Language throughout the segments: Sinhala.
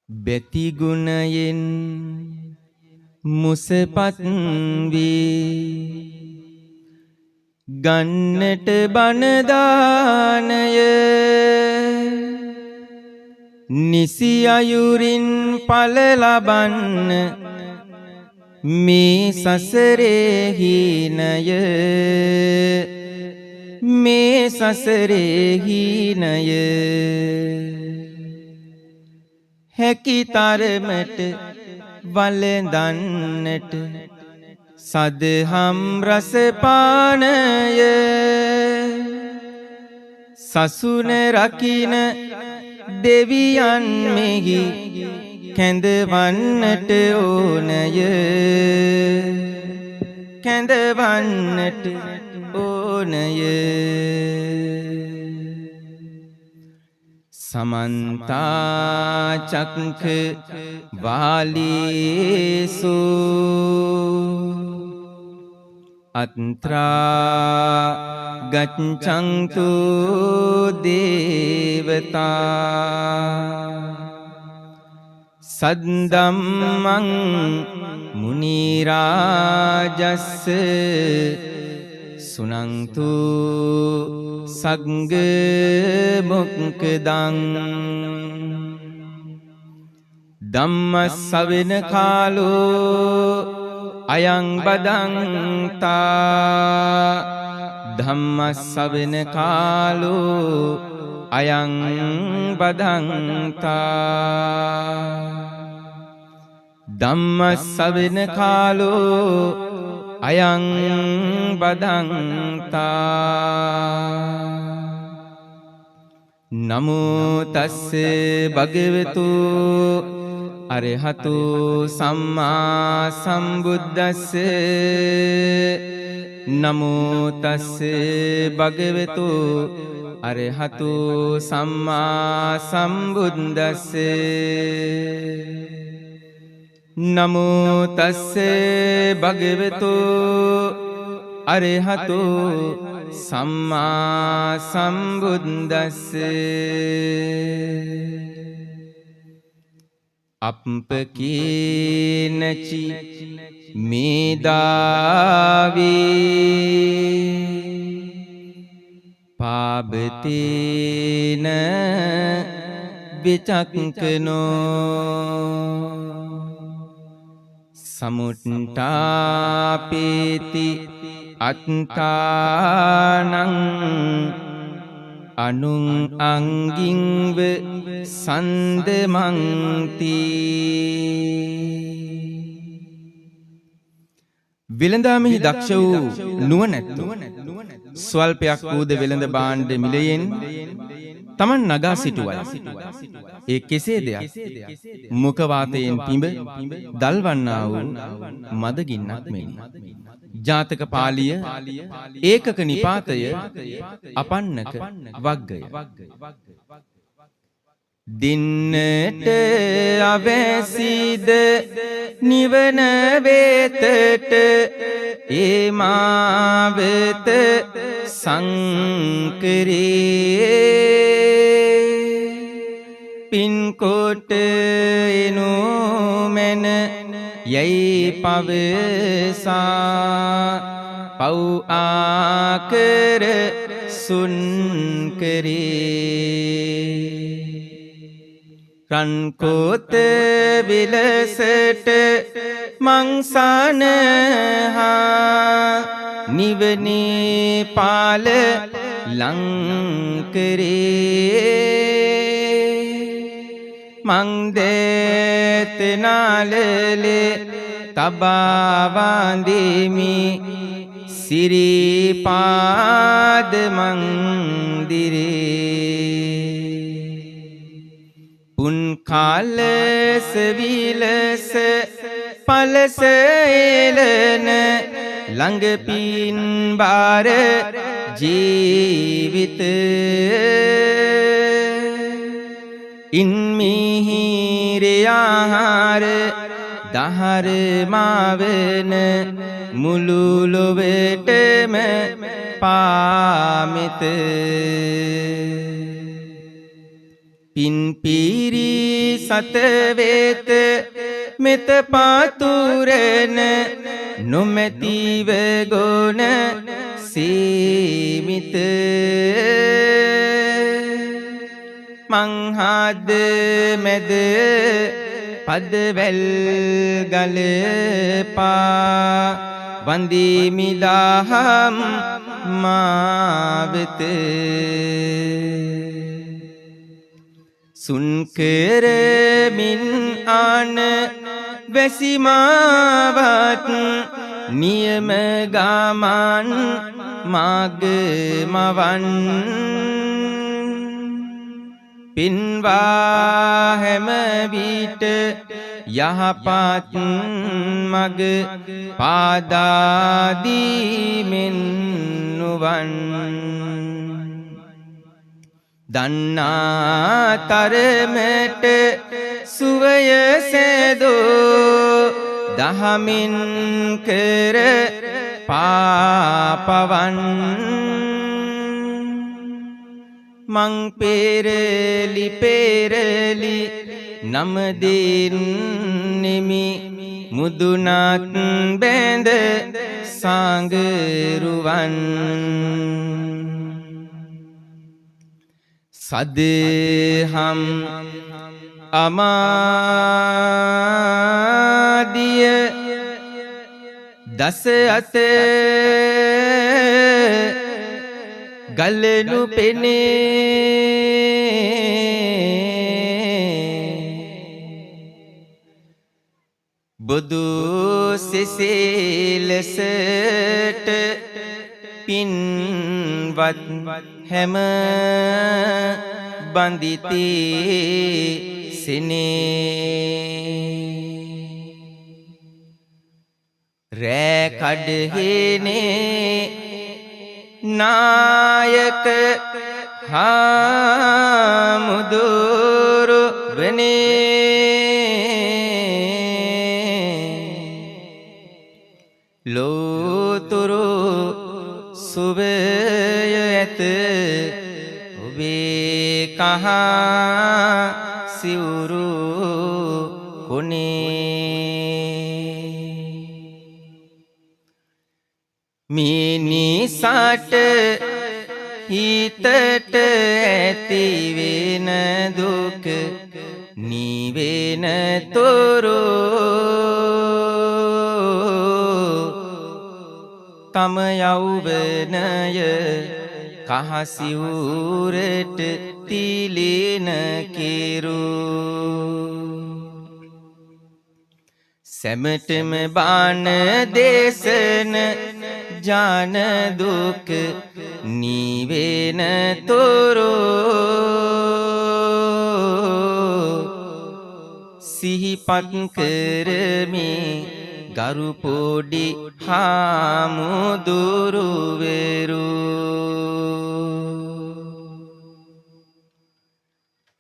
බැති ගුණයෙන් මුසපත් වී ගන්නට බණ දානය නිසි අයුරින් ඵල ලබන්න මේ සසරේ හීනය මේ සසරේ හීනය හැකි තරමට වළඳන්නට සදහම් රස පානය සසුන රකින්න දෙවියන් මෙහි කැඳවන්නට ඕනය කැඳවන්නට ඕනය සමන්තා චක්ඛ වාලීසු අත්‍රා ගච්ඡන්තු දේවතා සද්දම්මං මුනි රාජස්ස සුනන්තු සග්ග මොක්ඛදං ධම්ම ශ්‍රවණ කාලෝ අයං බදන්තා ධම්ම ශ්‍රවණ කාලෝ අයං බදන්තා ධම්ම ශ්‍රවණ කාලෝ අයං බදන්තා නමෝ තස්ස භගවතු අරහතු සම්මා සම්බුද්දස්ස නමෝ තස්ස භගවතු අරහතු සම්මා සම්බුද්දස්ස නමෝ තස්ස භගවතු අරහතු සම්මා සම්බුද්දස්ස අප්පකේනචි මේදාවේ පාබතේන විචක්කනෝ සමුට්ඨාපේති අත්තානං අනුං අංගින්ව සන්දමන්ති වෙළඳාමෙහි දක්ෂ වූ නුවණැත්තෝ ස්වල්පයක් වූද වෙළඳ භාණ්ඩ මිලයෙන් තමන් නගා සිටුවයි. ඒ කෙසේදයක් මුඛ වාතයෙන් පිඹ දල්වන්නා වූ මදගින්නක් මෙනි. ජාතක පාළිය ඒකක නිපාතය අපන්නක වග්ගය. දින්නට අවැසිද නිවන වේතට ඒ මාවෙත සංකරේ පින්කොට එනු මෙන යයි පවසා පව් ආකර සුන්කරේ රන්කෝත විලසට මංසනහා නිවනේ පාල ලංකරේ මංදේතනාලලේ තබාවන්දිමි සිරිපාද මන්දිරේ පුන් කාලස විලස පලස එලන ළඟ පින් බාර ජීවිත ඉන්මිහිරේ ආහාර දහර මාවන මුළු ලොවටම පාමිත පින් පීරි සත වේත මෙත පාතුරන නොමැතිව ගොන සීමිත මංහාද මැද පදවැල් ගලපා වන්දිමි දහම් මා වෙත සුන් කරමින් ආන වැසිමාවත් නියම ගමන් මාග මවන් පින්වා හැම විට යහපත් මග පාදා දීමෙන් නුවන් දන්නා තරමට සුවය සැදෝ දහමින් කර පාපවන් මං පෙරලි පෙරලි නම දෙන්නෙමි මුදුනත් බැඳ සංගරුවන් සදහම් අමාදිය දස අත ගලනු පෙනේ බුදු සිසිලසට පින්වත් හැම බඳිති සිනේ රෑ කඩහිනේ නායක හාමුදුරු වනේ ලෝතුරු සුවය ඇත ඔබේ කහා සිවුරු කොනේ මිනිසාට හිතට ඇතිවෙන දුක නිවෙන තොරෝ තම යෞවනය කහසිවුරට තිලින කෙරූ සැමටම බාන දේශන ජාන දුක නිවෙන තොරෝ සිහිපත් කරමි ගරු පොඩි හාමුදුරුවරු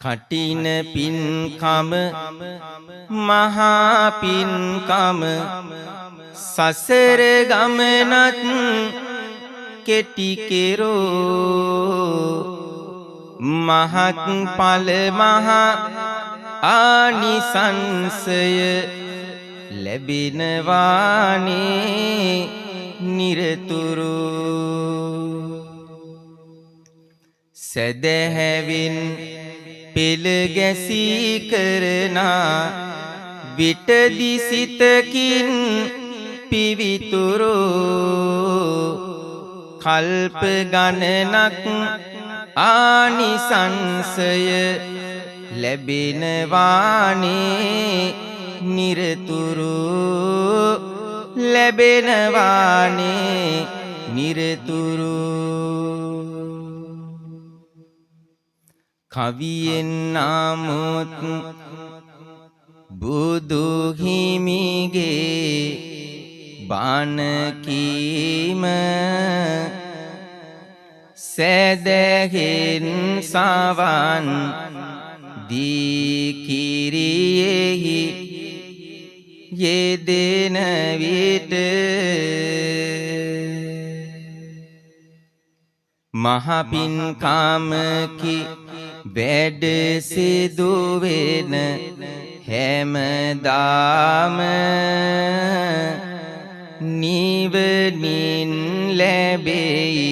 කටින පින්කම මහා පින්කම සසර ගමනත් කෙටි කෙරෝ මහත් ඵල මහා ආනිසංසය ලැබෙනවානේ නිරතුරු සදහැවින් පෙළ ගැසී කරනා විටදි සිතකින් පිවිතුරු කල්ප ගණනක් ආනිසංසය ලැබෙනවානේ නිරතුරු ලැබෙනවානේ නිරතුරු කවියෙන් නාමුත් බුදු හිමිගේ බණ කීම සැදැහෙන් සවන් දී කිරියෙහි යෙදෙන විට මහ පින්කමකි වැඩ සිදුවෙන හැමදාම නිවනින් ලැබෙයි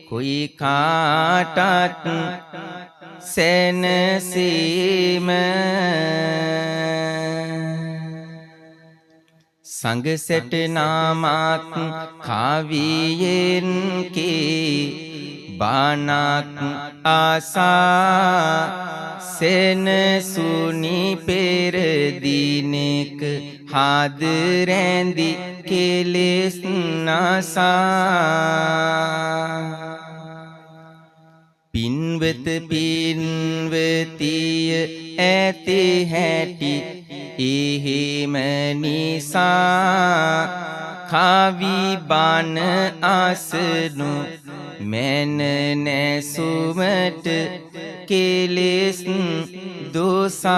කොයි කාටත් සැනසීම සංගසට නාමක් කවියෙන් කී බණක් ආසා සෙනසුනි පෙර දිනක හද රැඳි කෙලෙස් නසා පින්වත පින්වතිය ඇති හැටි එහෙම නිසා කවි බණ අසනු මැන නැසුමට කෙලෙස් දෝසා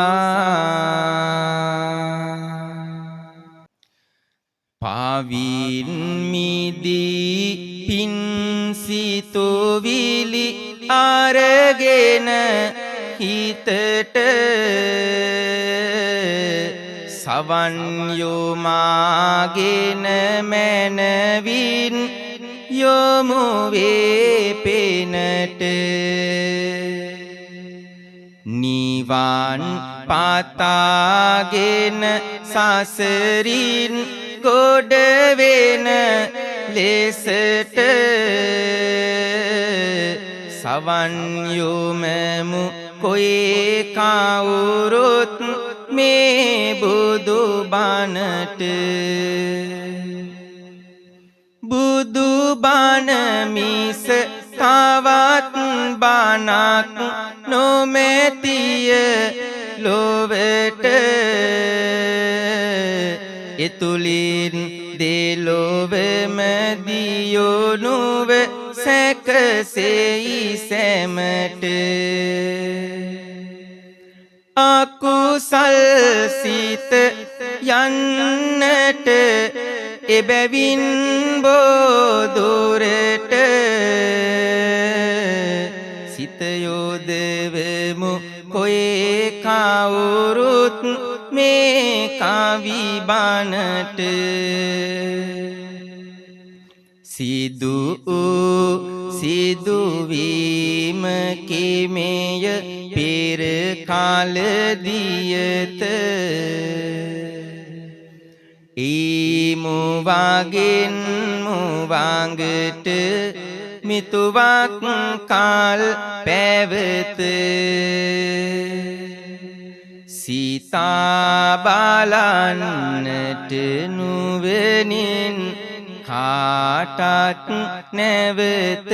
පාවින් මිදී පින් සිතුවිලි අරගෙන හිතට සවන් යොමාගෙන මැනවින් යොමු වේ පෙනට නිවන් පතාගෙන සසරින් ගොඩ වෙන ලෙසට සවන් යොමු කොයි කවුරුත් මේ බුදු බණට බුදු බණ මිස තවත් බණක් නොමැතිය ලොවට එතුලින් දෙලොවම දියුණුව සැකසෙයි සැමට අකුසල් සිත යන්නට එබැවින් බෝදුරට සිත යොදවමු කොයි කවුරුත් මේ කවි බණට සිදුවීම කිමෙය පෙර කාලදියත ඊමුවගෙන් මුවඟට මිතුවක් කාල් පැවත සිතා බලන්නට නුවණින් කාටත් නැවත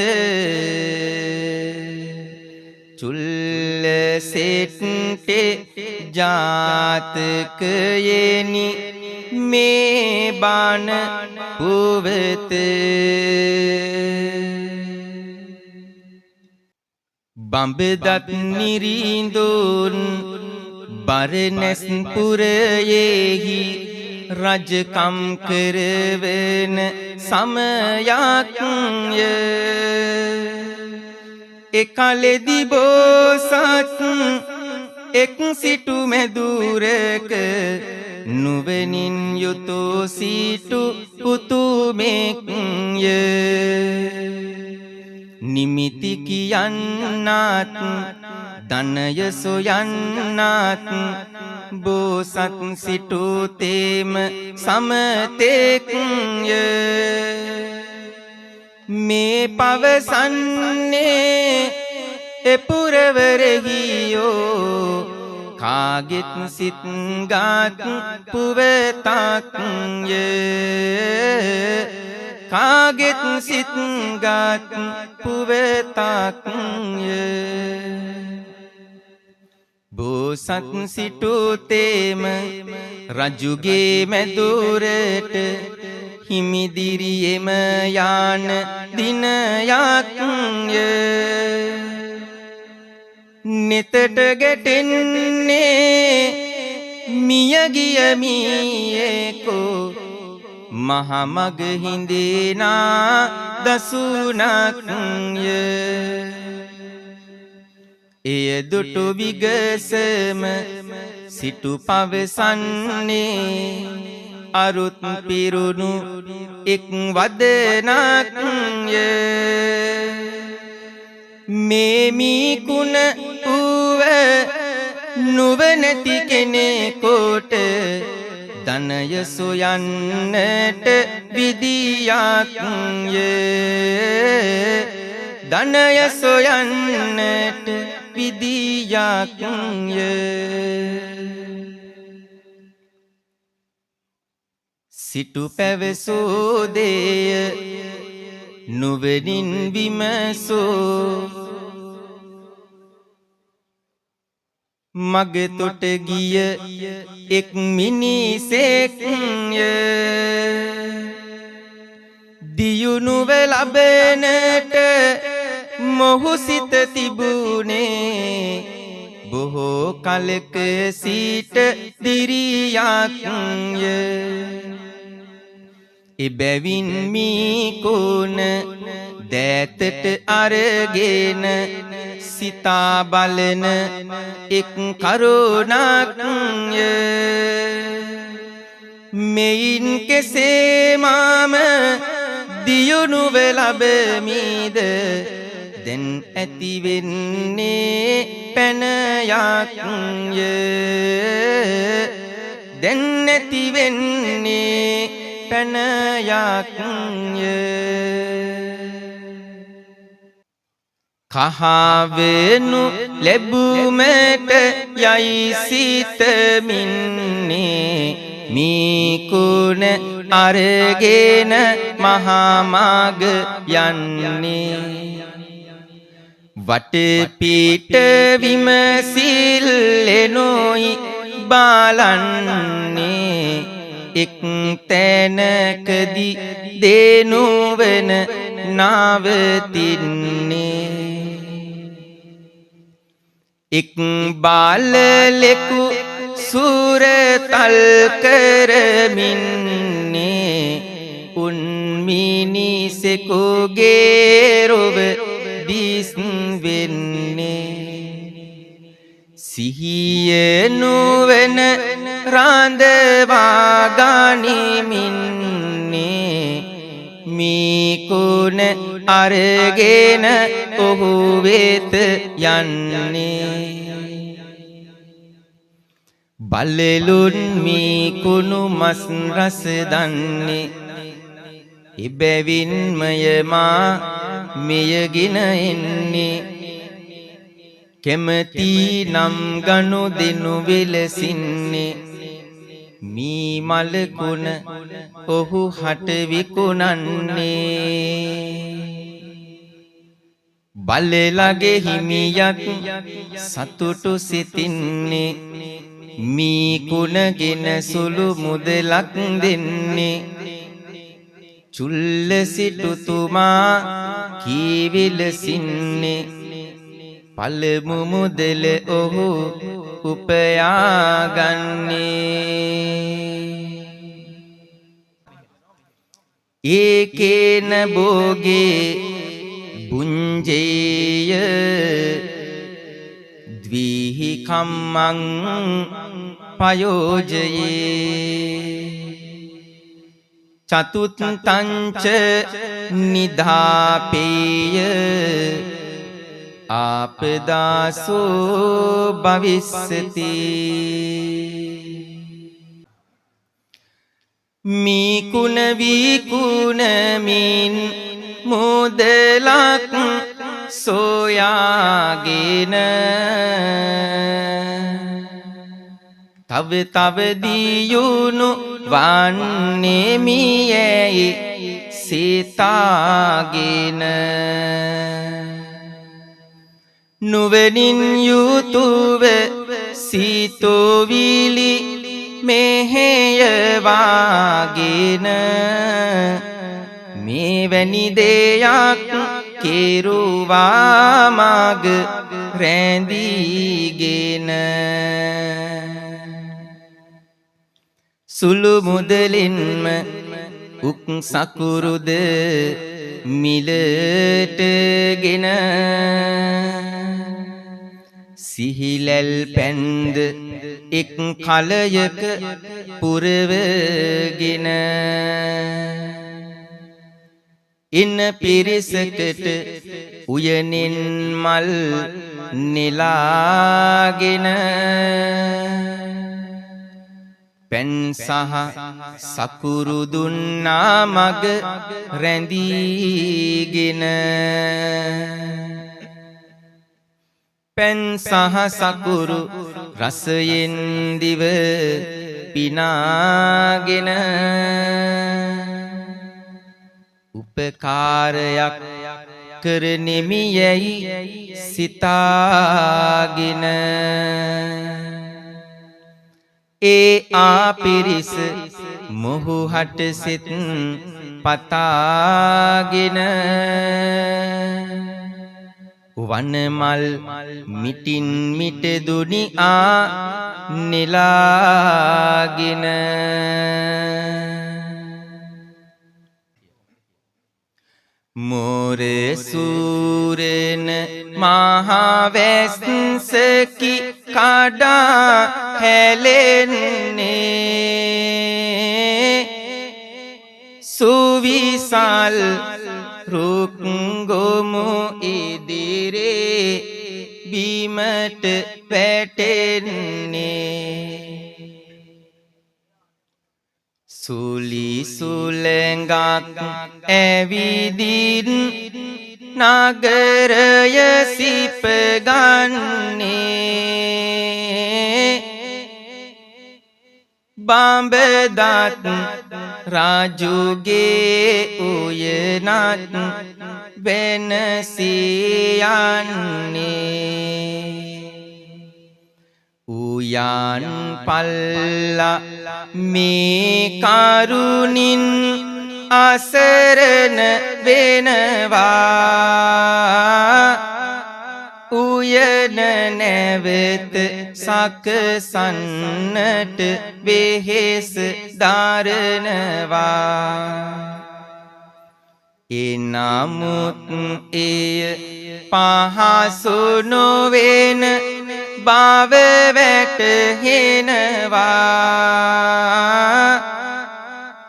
චුල්ල සෙට්ටේ ජාතකයෙනි මේ බණ පුවත බඹදත් නිරිඳුන් බරණැස් පුරයෙහි රජකම් කරවන සමයක්ය එකලෙදි බෝසත් එක් සිටු මැදුරක නුවණින් යුතු සිටු පුතුමෙක්ය නිමිති කියන්නත් ධනය සොයන්නත් බෝසත් සිටු තේම සමතෙක්ය මේ පවසන්නේ එපුරවරෙහියෝ කාගෙත් සිත්ගත් පුවතක්ය කාගෙත් සිත්ගත් පුවතක්ය බෝසත් සිටු තේම රජුගේ මැදුරට හිමිදිරියෙම යාන දිනයක්ය නෙතට ගැටෙන්නේ මියගිය මියෙකෝ මහමග හිඳිනා දසුනක්ය එය දුටු විගසම සිටු පවසන්නේ අරුත් පිරුණු එක් වදනක්ය මේ මීකුණ වූව නුවණැති කෙනෙකුට ධනය සොයන්නට විදියක්ය ධනය සොයන්නට විදියක්ය සිටු පැවසෝ දේය නුවණින් විමසෝ මගතොට ගිය එක් මිනිසෙක්ය දියුණුව ලබනට මොහු සිත තිබුණේ බොහෝ කලක සිට දිරියක්ය එබැවින් මීකුණ දෑතට අරගෙන සිතා බලන එක් කරුණක්ය මෙයින් කෙසේ මම දියුණුව ලබමීද දැන් ඇතිවෙන්නේ පැනයක්ය දැන් ඇතිවෙන්නේ පැනයක්ය කහවෙනු ලැබුමට යයි සිතමින්නේ මීකුණ අරගෙන මහාමාග යන්නේ වටපිට විමසිල්ලෙනොයි බලන්නේ එක් තැනකදී දේනුවන නවතින්නේ එක් බාලලෙකු සූරතල් කරමින්නේ උන් මිනිසෙකුගේ රොව දිස් වෙන්නේ සිහිය නුවණ රාඳවා ගනිමින්නේ මීකුණ අරගෙන ඔහු වෙත යන්නේ බලලුන් මීකුණු මස් රස දන්නේ එබැවින්මය මා මෙයගෙන එන්නේ කැමති නම් ගනු දෙනු වෙලසින්නේ මී මලකුණ ඔහු හට විකුණන්නේ බලලගේ හිමියක් සතුටු සිතින්නේ මීකුණගෙන සුළු මුදලක් දෙන්නේ චුල්ල සිටුතුමා කීවිලසින්නේ පළමු මුදල ඔහු උපයාගන්නේ ඒකේන භෝගේ බුංජේය ද්විහි කම්මං පයෝජයේ චතුත්තංච නිධාපේය ආපදාසෝ භවිස්සති මීකුණ විකුණමින් මුදලක් සොයාගෙන තව තව දියුණු වන්නේ මියැයි සිතාගෙන නුවණින් යුතුව සීතෝවිලි මෙහෙයවාගෙන මෙවැනි දෙයක් කෙරුවා මග රැඳීගෙන සුළු මුදලින්ම උක් සකුරුද මිලටගෙන සිහිලැල් පැන්ද එක් කලයක පුරවගෙන ඉන්න පිරිසකට උයනින් මල් නෙලාගෙන පැන් සහ සකුරු දුන්නා මග රැඳීගෙන පැන් සහ සකුරු රසයෙන් දිව පිනාගෙන උපකාරයක් කරනෙමි යැයි සිතාගෙන ඒ ආපිරිස මොහු හට සිත් පතාගෙන වනමල් මිටින් මිට දුනි නෙලාගෙන මෝර සූරන මහවැස්සකි කඩා හැලෙන්නේ සුවිසල් රුක් ගොමු ඉදිරියේ බිමට වැටෙන්නේ සුලි සුලඟක් ඇවිදින් නගරය සිප ගන්නේ බඹදත් රාජුගේ උයනත් වෙනසියන්නේ උයන් පල්ලා මේ කරුණින් අසරණ වෙනවා උයන නැවත සකසන්නට වෙහෙස දරනවා එනමුත් එය පහසු නොවන බව වැටහෙනවා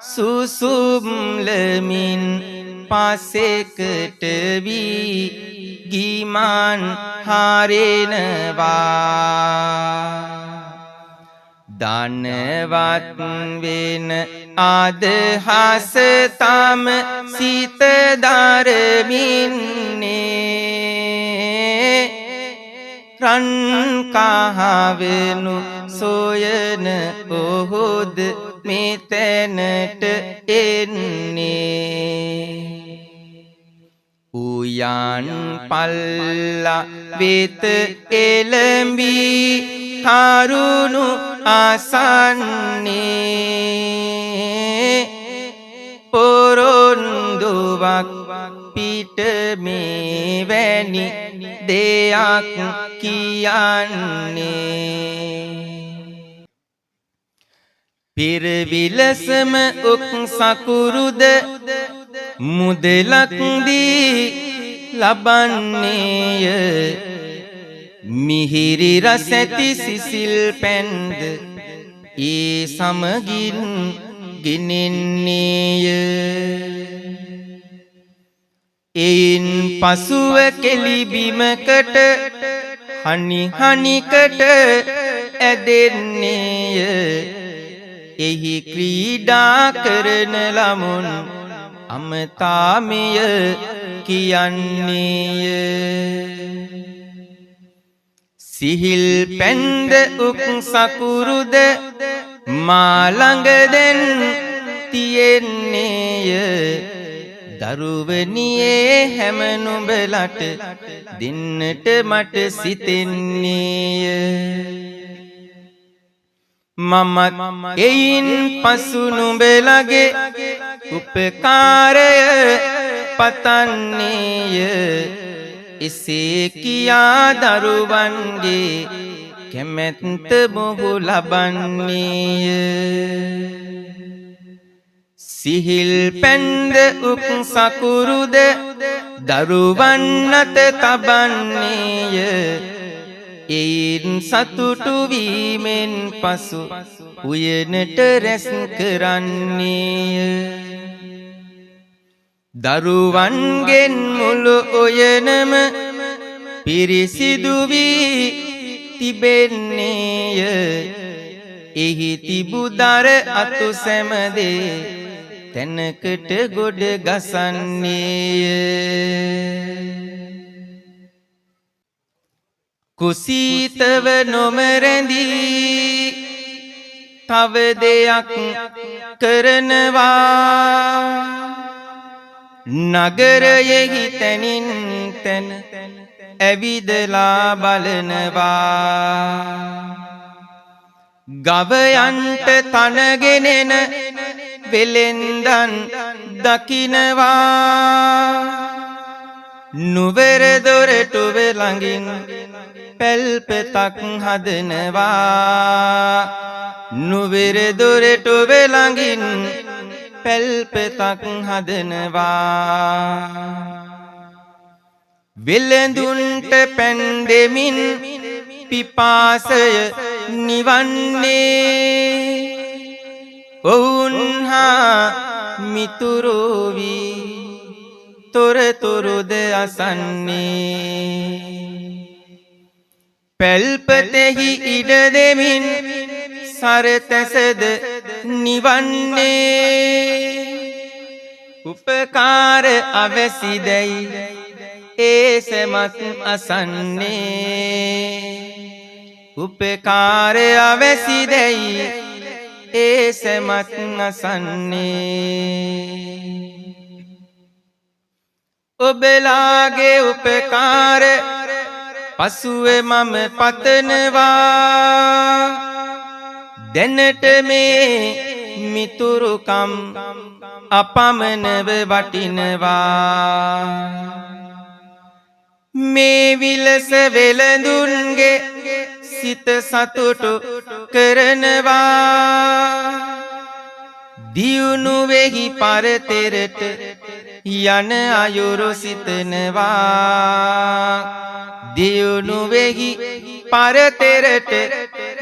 සුසුම්ලමින් පසෙකට වී ගිමන් හරිනවා ධනවත් වෙන අදහස තම සිත දරමින්නේ රන් කහවෙනු සොයන ඔහුද මෙතැනට එන්නේ උයන් පල්ලා වෙත එළඹී කරුණු අසන්නේ පොරොන්දුවක් පිට මේ වැනි දෙයක් කියන්නේ පිරවිලසම උක් සකුරුද මුදලක් දී ලබන්නේය මිහිරි රසැති සිසිල් පැන්ද ඒ සමගින් ගෙනෙන්නේය එයින් පසුව කෙලිබිමකට හනි හනිකට ඇදෙන්නේය එහි ක්‍රීඩා කරන ළමුන් අමතාමය කියන්නේය සිහිල් පැන්ද උක් සකුරුද මා ළඟ දැන් තියෙන්නේය දරුවනියේ හැම නුඹලට දෙන්නට මට සිතෙන්නේය මමත් එයින් පසු නුඹලගේ උපකාරය පතන්නේය එසේ කියා දරුවන්ගේ කැමැත්ත මොහු ලබන්නේය සිහිල් පැන්ද උක් සකුරුද දරුවන් අත තබන්නේය එයින් සතුටු වීමෙන් පසු උයනට රැස් කරන්නේය. දරුවන්ගෙන් මුළු උයනම පිරිසිදු වී තිබෙන්නේය. එහි තිබුදර අතු සැමදේ තැනකට ගොඩ ගසන්නේය. කුසීතව නොමරැඳී තව දෙයක් කරනවා. නගරයෙහි තැනින් තැන ඇවිදලා බලනවා. ගවයන්ට තනගෙනෙන වෙලෙන්දන් දකිනවා. නුවර දොරටුව ළඟින් පැල්පතක් හදනවා. නුවර දොරටුව ළඟින් පැල්පතක් හදනවා. වෙළඳුන්ට පැන් දෙමින් පිපාසය නිවන්නේ. ඔවුන් හා මිතුරු වී තොරතුරුද අසන්නේ. පැල්පතෙහි ඉඩ දෙමින් සරතැසද නිවන්නේ. උපකාර අවැසිදැයි ඒසමත් අසන්නේ. උපකාර අවැසිදැයි ඒසමත් අසන්නේ. ඔබලාගේ උපකාර පසුව මම පතනවා. දැනට මේ මිතුරුකම් අපමණව වටිනවා. මේ විලස වෙළඳුන්ගේ සිත සතුටු කරනවා. දියුණු වෙහි පරතරට යන අයුරු සිතනවා. දියුණු වෙහි පරතරට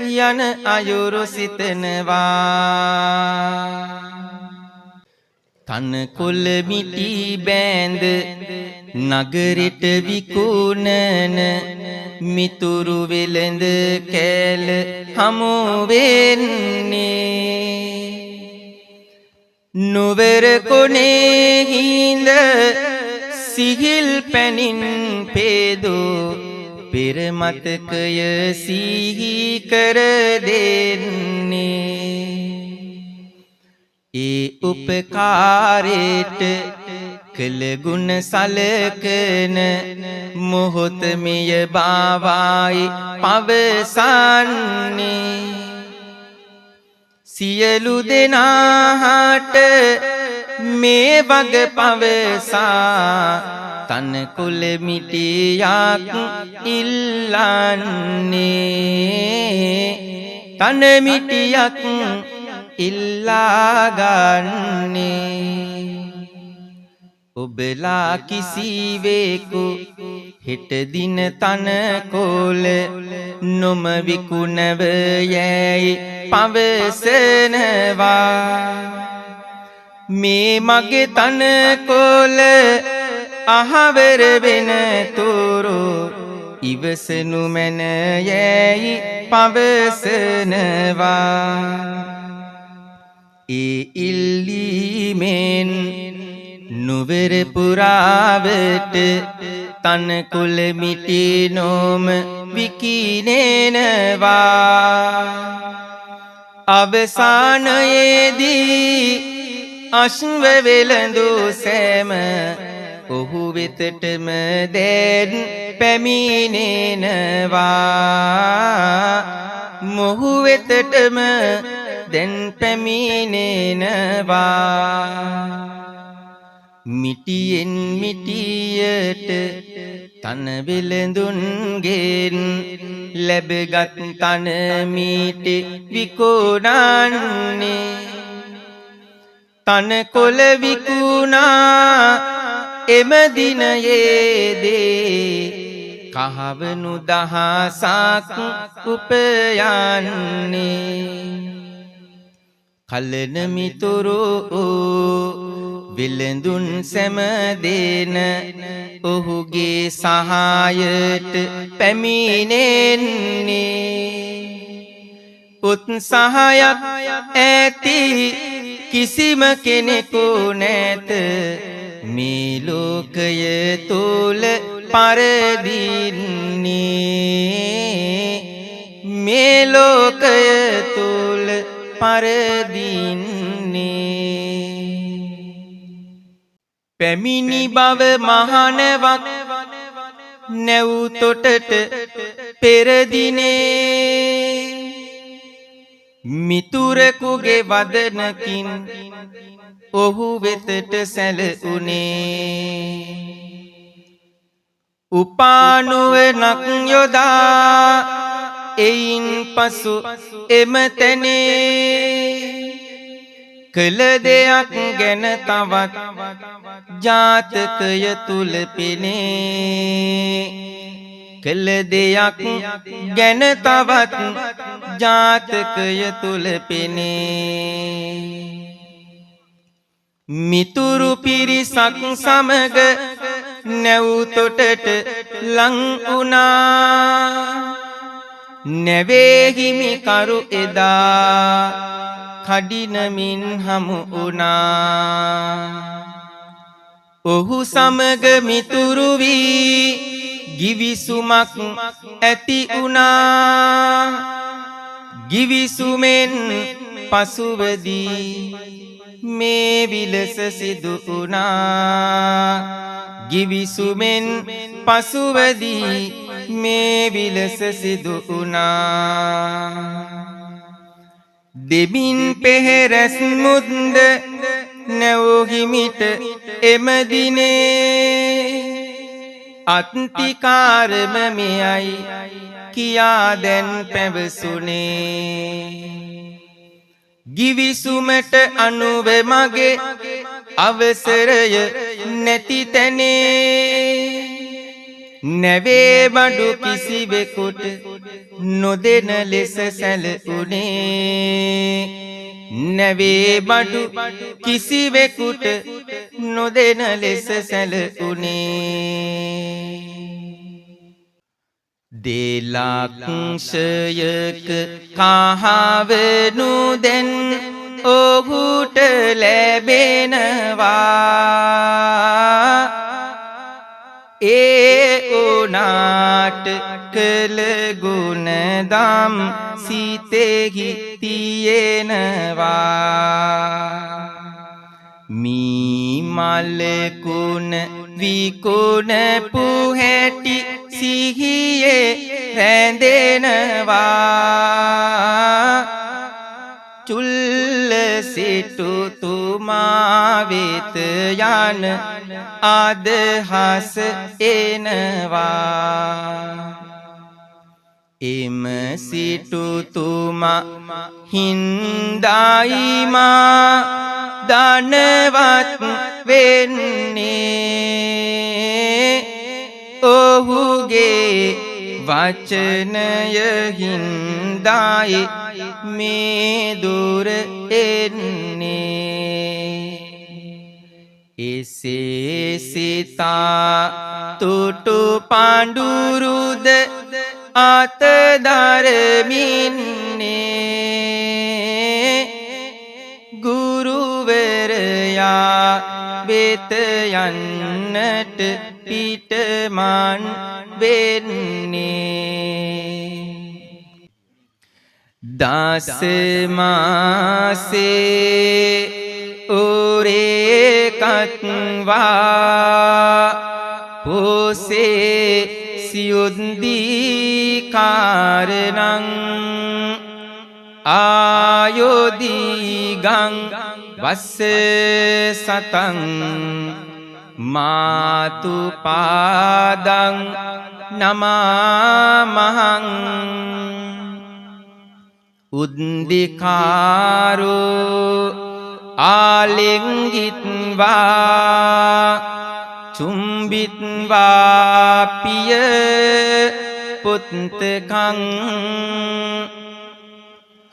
යන අයුරු සිතනවා. තනකොළ මිටි බෑඳ නගරෙට විකුණන මිතුරු වෙළඳ කෑල හමු වෙන්නේ. නුවර කොනේ හිඳ සිහිල් පැනින් පේදෝ පෙර මතකය සිහි කර දෙන්නේ. ඒ උපකාරයට කළ ගුණ සලකන මොහොත මෙය බාවයි පවසන්නේ. සියලු දෙනාට මේ වග පවසා තනකොළ මිටියක් ඉල්ලන්නේ. තන මිටියක් ඉල්ලාගන්නේ. ඔබලා කිසිවෙකු හෙට දින තනකොළ නොම විකුණව යැයි පවසනවා. මේ මගේ තනකොළ අහවර වෙන තුරු ඉවසනු මැන යැයි පවසනවා. ඒ ඉල්ලීමෙන් නුවර පුරාවට තනකොළ මිටි නොම විකිණෙනවා. අවසානයේදී අශ්ව වෙළඳු සෑම ඔහු වෙතටම දැන් පැමිණෙනවා. මොහු වෙතටම දැන් පැමිණෙනවා. මිටියෙන් මිටියට තන වෙළඳුන්ගෙන් ලැබගත් තන මිටි විකුණන්නේ. තනකොළ විකුණා එම දිනයේදී කහවනු දහසක් උපයන්නේ කලන මිතුරු විලඳුන් සැමදෙන ඔහුගේ සහායට පැමිණෙන්නේ උත්සාහයක් ඇති කිසිම කෙනෙකු නැත මේ ලෝකය තුල පරදින්නේ මේ ලෝකය තුල පරදින්නේ පැමිණි බව මහණවක් නැව් තොටට පෙරදිනේ මිතුරෙකුගේ වදනකින් ඔහු වෙතට සැලුනේ උපානුවනක් යොදා එයින් පසු එමතැනේ කළ දෙයක් ගැන තවත් ජාතකය තුල පෙනේ කළ දෙයක් ගැන තවත් ජාතකය තුල පෙනේ මිතුරු පිරිසක් සමග නැව් තොටට ලං වුණා නැවේ හිමිකරු එදා කඩිනමින් හමු වුණා ඔහු සමග මිතුරු වී ගිවිසුමක් ඇති වුණා ගිවිසුමෙන් පසුවදී මේ විලස සිදු වුණා ගිවිසුමෙන් පසුවදී මේ විලස සිදු වුණා දෙමින් පෙහෙරස් මුද්ද නැව් හිමිට එමදිනේ අත්තිකාරම මෙයයි කියා දැන් පැවසුනේ ගිවිසුමට අනුව මගේ අවසරය නැති තැනේ නැවේ බඩු කිසිවෙකුට නොදෙන ලෙස සැලුනේ නැවේ බඩු කිසිවෙකුට නොදෙන ලෙස සැලුනේ දෙලක්ෂයක කහවනු දැන් ඔහුට ලැබෙනවා ඒ උනාට කළ ගුණදම් සිතෙහි තියෙනවා මී මලකුණ විකුණ පුහැටි සිහියේ රැඳෙනවා චුල්ල සිටුතුමා වෙත යන අදහස එනවා එම සිටුතුමා හින්දායිමා ධනවත් වෙන්නේ ඔහුගේ වචනය හින්දායි මේ දුර එන්නේ එසේ සිතා තුටු පඬුරුද අතදරමින්නේ ගුරුවරයා වෙත යන්නට පිටමන් වෙන්නේ දස මාසේ ඔරේකත්වා පොසේ සියුද්දී කාරණං ආයෝදීගං වස්ස සතං මාතු පාදං නමාමහං උද්දිකාරෝ ආලිංගිත්වා චුම්බිත්වා පිය පුත්තකං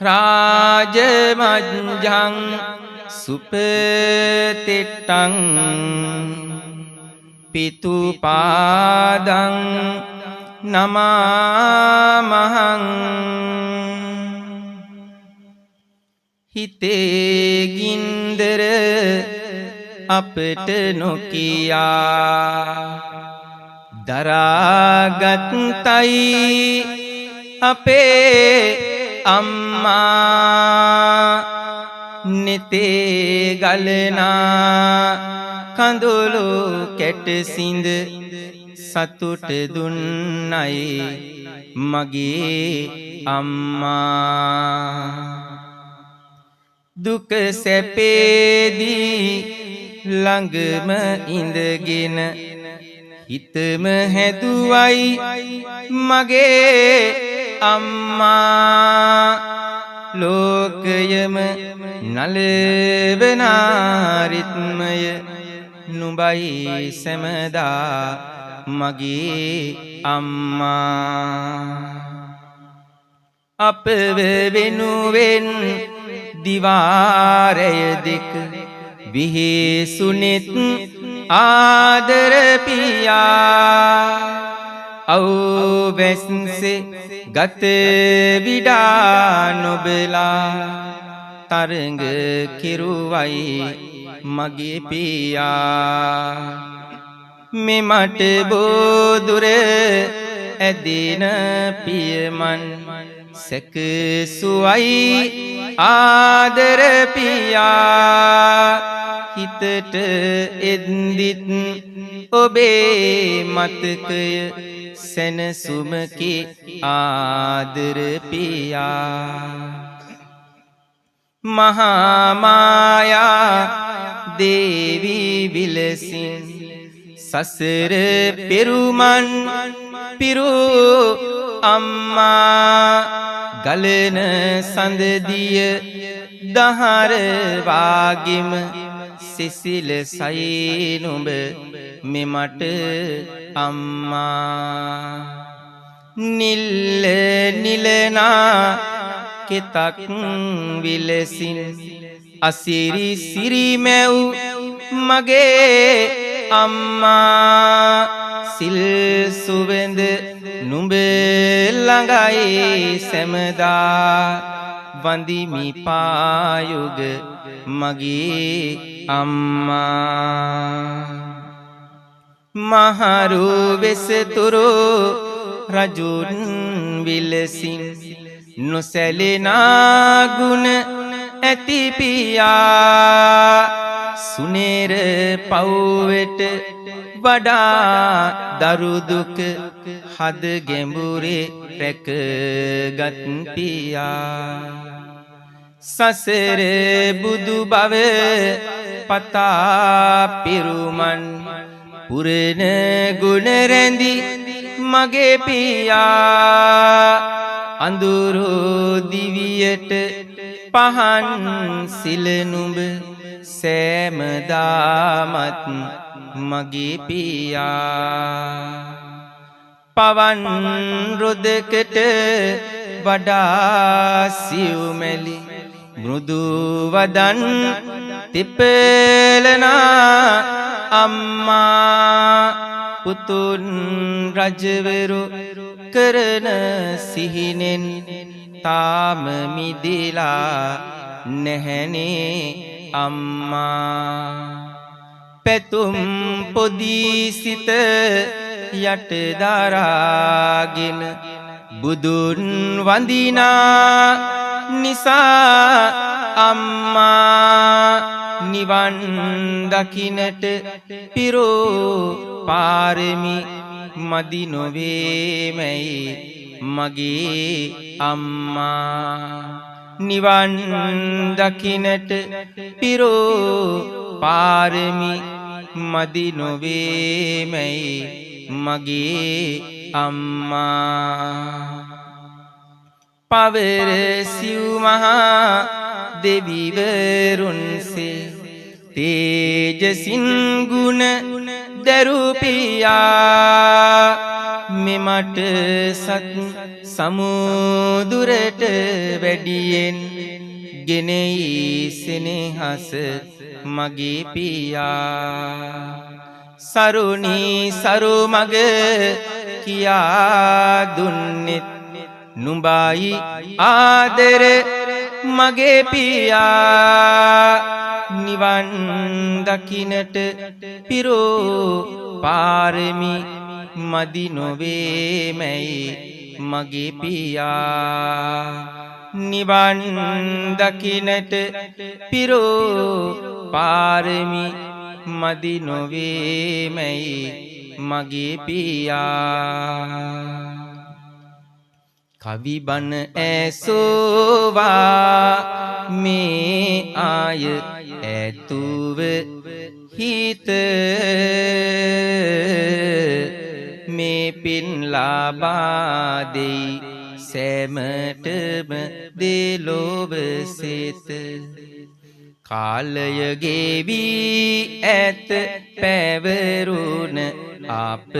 රාජමජ්ජං සුපතිට්ටං පිතුපාදං නමාමහං හිතේ ගින්දර අපට නොකියා දරාගත්තයි අපේ අම්මා නෙතේ ගලනා කඳුළු කැටසිඳ සතුට දුන්නයි මගේ අම්මා දුක සැපේදී ළඟම ඉඳගෙන හිතම හැදුවයි මගේ අම්මා ලෝකයම නලවනාරිත්මය නුඹයි සැමදා මගේ අම්මා අප වෙනුවෙන් දිවාරය දෙක විහිසුනෙත් ආදර පියා අවැස්සේ ගත විඩා නොබලා තරඟ කෙරුවයි මගේ පියා මෙමට බෝදුර ඇදෙන පියමන් සැකසුවයි ආදර පියා හිතට එද්දිත් ඔබේ මතකය සැනසුමකි ආදර පියා මහා මායා දේවී විලසින් සසර පෙරුමන් පිරු අම්මා ගලන සඳදිය දහර වාගෙම සිසිල සයි නුඹ මෙමට අම්මා නිල්ල නිලනා කෙතක් විලසින් අසිරි සිරිමැව් මගේ අම්මා සිල් සුවඳ නුඹ ළඟයි සැමදා වඳිමි පායුග මගේ අම්මා මහරු වෙසතුරු රජුන් විලසින් නොසැලෙනා ගුණ ඇති පියා සුනේර පව්වෙට වඩා දරුදුක හද ගැඹුරේ රැකගත් පියා සසර බුදු බව පතා පිරුමන් පුරණ ගුණ රැඳි මගේ පියා අඳුරු දිවියට පහන් සිල නුඹ සෑමදාමත් මගේ පියා පවන් රොදකට වඩා සියුමැලි මෘදු වදන් තිපලනා අම්මා පුතුන් රජවරු කරන සිහිනෙන් තාම මිදිලා නැහැනේ අම්මා පැතුම් පොදීසිත යට දරාගෙන බුදුන් වඳිනා නිසා අම්මා නිවන් දකින්නට පිරෝ පාරමි මදි නොවේමයි මගේ අම්මා නිවන් දකින්නට පිරෝ පාරමි මදි නොවේමයි මගේ අම්මා පවර සිව් මහා දෙවිවරුන්සේ තේජසින් ගුණ දරුපියා මෙමට සත් සමුදුරට වැඩියෙන් ගෙනෙයි සෙනෙහස මගේ පියා සරුණී සරු මග කියා දුන්නෙත් නුඹයි ආදර මගේ පියා නිවන් දකින්නට පිරෝ පාරමි මදි නොවේමයි මගේ පියා නිවන් දකින්නට පිරෝ පාරමි මදි නොවේමයි මගේ පියා කවි බණ ඇසෝවා මේ ආය ඇතුව හිත මේ පින් ලබා දෙයි සෑමටම දෙලොව සිත කාලය ගෙවි ඇත පැවරුණ අපව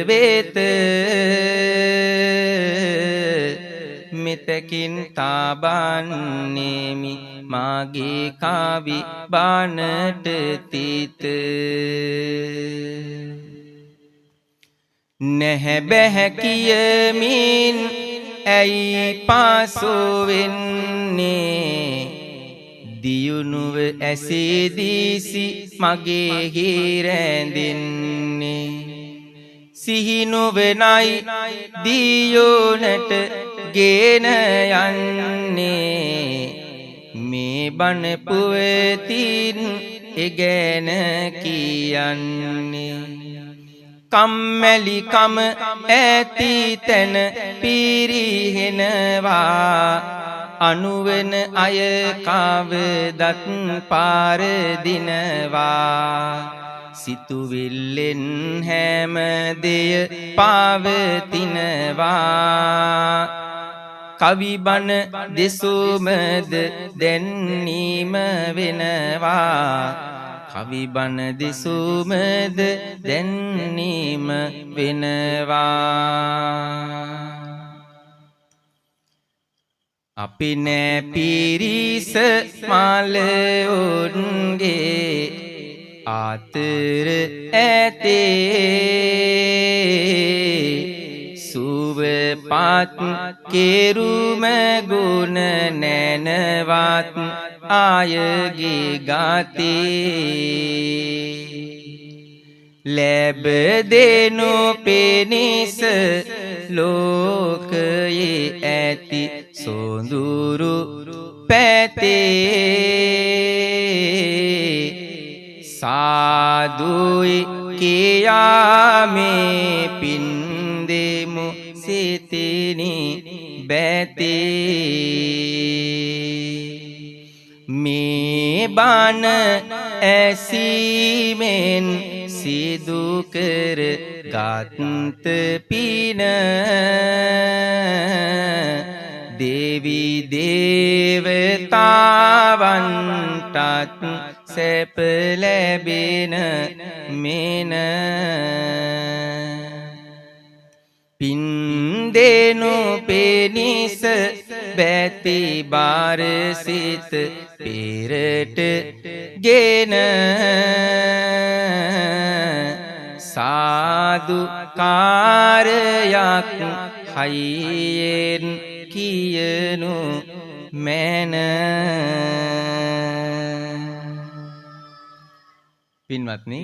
වෙත මෙතකින් තබන්නේමි මාගේ කවි බණට තිත නැහැ බැහැ කියමින් ඇයි පාසෝ වෙන්නේ දියුණුව ඇසීදීසි මගේ හිරැඳින්නේ සිහිනුවනයි දියෝනට ගෙන යන්නේ මේ බණ පුවතින් එගැන කියන්නේ කම්මැලිකම ඇති තැන පිරිහෙනවා අනුවන අය කවදත් පාරදිනවා සිතුවිල්ලෙන් හැම දෙය පවතිනවා කවි බණ දෙසුමද දැන්නීම වෙනවා කවි බණ දෙසුමද දැන්නීම වෙනවා අපි නෑ පිරිස මලවුන්ගේ ආතර ඇතේ සුවපත් කෙරුම ගුණ නැනවත් ආයගේ ගාතේ ලැබ දෙනු පිණිස ලෝකයේ ඇති සොඳුරු පැතේ සාදුයි කියාමේ පින් දෙමු සිතිනි බැතේ මේ බණ ඇසීමෙන් සිදු කර ගත් පින දේවි දේවතාවන්ටත් සැප ලැබෙන මෙන පින් දෙනු පිණිස බැති බාර සිත පෙරට ගෙන සාදු කාර්යයක් හයියෙන් කියනු මැන පින්වත්නි